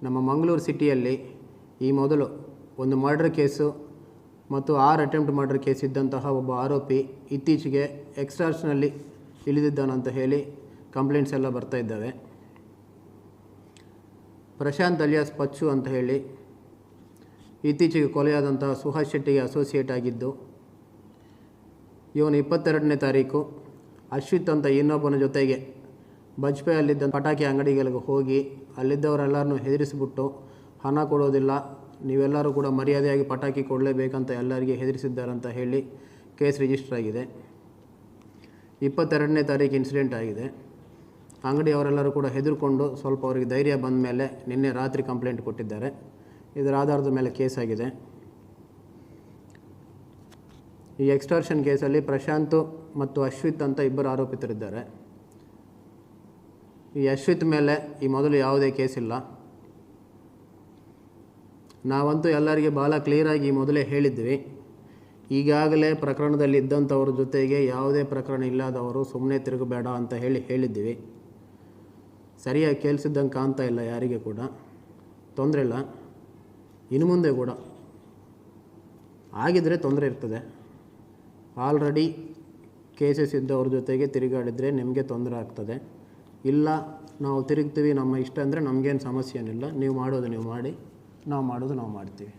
ನಮ್ಮ ಮಂಗಳೂರು ಸಿಟಿಯಲ್ಲಿ ಈ ಮೊದಲು ಒಂದು ಮರ್ಡರ್ ಕೇಸು ಮತ್ತು 6 ಅಟೆಂಪ್ಟ್ ಮರ್ಡರ್ ಕೇಸ್ ಇದ್ದಂತಹ ಒಬ್ಬ ಆರೋಪಿ ಇತ್ತೀಚೆಗೆ ಎಕ್ಸ್ಟಾರ್ಷನಲ್ಲಿ ಇಳಿದಿದ್ದಾನಂತ ಹೇಳಿ ಕಂಪ್ಲೇಂಟ್ಸ್ ಎಲ್ಲ ಬರ್ತಾ ಇದ್ದಾವೆ. ಪ್ರಶಾಂತ್ ಅಲಿಯಾಸ್ ಪಚ್ಚು ಅಂತ ಹೇಳಿ ಇತ್ತೀಚೆಗೆ ಕೊಲೆಯಾದಂತಹ ಸುಹಾಸ್ ಶೆಟ್ಟಿಗೆ ಅಸೋಸಿಯೇಟ್ ಆಗಿದ್ದು, ಇವನು 22ನೇ ತಾರೀಕು ಅಶ್ವಿತ್ ಅಂತ ಇನ್ನೊಬ್ಬನ ಜೊತೆಗೆ ಬಜ್ಪೆಯಲ್ಲಿದ್ದ ಪಟಾಕಿ ಅಂಗಡಿಗಳಿಗೆ ಹೋಗಿ ಅಲ್ಲಿದ್ದವರೆಲ್ಲರನ್ನೂ ಹೆದರಿಸಿಬಿಟ್ಟು ಹಣ ಕೊಡೋದಿಲ್ಲ, ನೀವೆಲ್ಲರೂ ಕೂಡ ಮರ್ಯಾದೆಯಾಗಿ ಪಟಾಕಿ ಕೊಡಲೇಬೇಕಂತ ಎಲ್ಲರಿಗೆ ಹೆದರಿಸಿದ್ದಾರಂತ ಹೇಳಿ ಕೇಸ್ ರಿಜಿಸ್ಟರ್ ಆಗಿದೆ. 22ನೇ ತಾರೀಕು ಇನ್ಸಿಡೆಂಟ್ ಆಗಿದೆ. ಅಂಗಡಿಯವರೆಲ್ಲರೂ ಕೂಡ ಹೆದರ್ಕೊಂಡು ಸ್ವಲ್ಪ ಅವರಿಗೆ ಧೈರ್ಯ ಬಂದ ಮೇಲೆ ನಿನ್ನೆ ರಾತ್ರಿ ಕಂಪ್ಲೇಂಟ್ ಕೊಟ್ಟಿದ್ದಾರೆ. ಇದರ ಆಧಾರದ ಮೇಲೆ ಕೇಸ್ ಆಗಿದೆ. ಈ ಎಕ್ಸ್ಟಾರ್ಷನ್ ಕೇಸಲ್ಲಿ ಪ್ರಶಾಂತ್ ಮತ್ತು ಅಶ್ವಿತ್ ಅಂತ ಇಬ್ಬರು ಆರೋಪಿತರಿದ್ದಾರೆ. ಈ ಅಶ್ವಿತ್ ಮೇಲೆ ಈ ಮೊದಲು ಯಾವುದೇ ಕೇಸ್ ಇಲ್ಲ. ನಾವಂತೂ ಎಲ್ಲರಿಗೆ ಭಾಳ ಕ್ಲಿಯರಾಗಿ ಮೊದಲೇ ಹೇಳಿದ್ವಿ, ಈಗಾಗಲೇ ಪ್ರಕರಣದಲ್ಲಿ ಇದ್ದಂಥವ್ರ ಜೊತೆಗೆ ಯಾವುದೇ ಪ್ರಕರಣ ಇಲ್ಲದವರು ಸುಮ್ಮನೆ ತಿರುಗಬೇಡ ಅಂತ ಹೇಳಿದ್ವಿ. ಸರಿಯಾಗಿ ಕೇಳಿಸಿದ್ದಂಗೆ ಕಾಣ್ತಾ ಇಲ್ಲ, ಯಾರಿಗೆ ಕೂಡ ತೊಂದರೆ ಇಲ್ಲ. ಇನ್ನು ಮುಂದೆ ಕೂಡ ಆಗಿದ್ದರೆ ತೊಂದರೆ ಇರ್ತದೆ. ಆಲ್ರೆಡಿ ಕೇಸಸ್ ಇದ್ದವ್ರ ಜೊತೆಗೆ ತಿರುಗಾಡಿದರೆ ನಿಮಗೆ ತೊಂದರೆ ಆಗ್ತದೆ. ಇಲ್ಲ ನಾವು ತಿರುಗ್ತೀವಿ, ನಮ್ಮ ಇಷ್ಟ ಅಂದರೆ ನಮಗೇನು ಸಮಸ್ಯೆ ಏನಿಲ್ಲ, ನೀವು ಮಾಡೋದು ನೀವು ಮಾಡಿ, ನಾವು ಮಾಡೋದು ನಾವು ಮಾಡ್ತೀವಿ.